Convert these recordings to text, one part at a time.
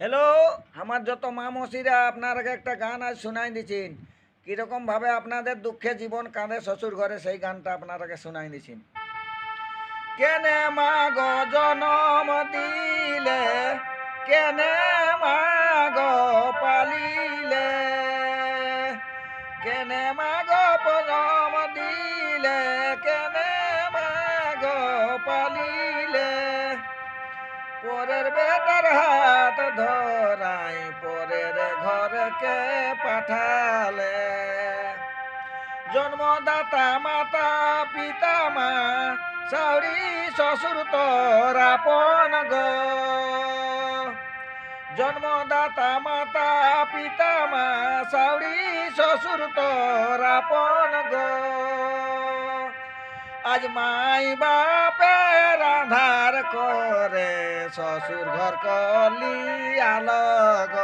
Hello, আমার যত মা মসিরা আপনারাকে একটা গান আজ শোনাই দিচ্ছেন। কীরকম ভাবে আপনাদের দুঃখে জীবন কাঁদে শ্বশুর ঘরে, সেই গানটা আপনারাকে শোনাই দিচ্ছেন। কেনে মা গো জনম দিলে, কেনে মা গো পালিলে, কেনে মা গো জনম দিলে, কেনে মা গো পালিলে, পরের বেটার হাত ধরাই পরের ঘরকে পাঠালে, জন্মদাতা মাতা পিতা মা সাউরি শ্বশুর তোর আপন গো, জন্মদাতা মাতা পিতা মা সাউরি শ্বশুর তোর আপন গো, আজ মাই বাপের আধার করে শ্বশুর ঘর কলি আলগ,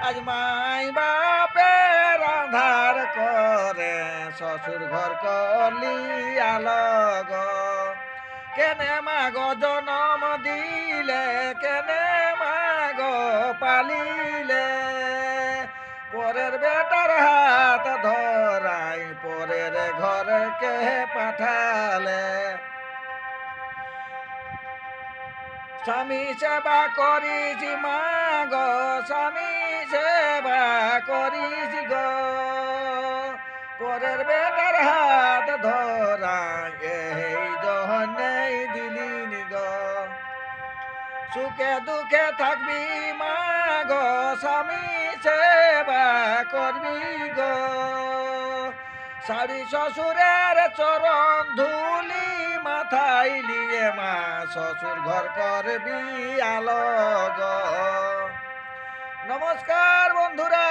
আজ মাই বাপের আধার করে শ্বশুর ঘর কলি আলগ, কেনে মাগো জনম দিলে, কেনে মাগো পালিলে, পরের বেটার হাত ধরাই পরের ঘরকে পাঠালে, স্বামী সেবা করিছি মা গো, স্বামী সেবা করিছি গো, পরের বেটার হাত ধরাই এই জহনেই দিলিনি গো, সুখে দুঃখে থাকবি মা গো, স্বামী সেবা করবি গো, শাড়ি শ্বশুরের চরণ ধুলি মাথায় নিয়ে মা শ্বশুর ঘর করবি আলো গো। নমস্কার বন্ধুরা।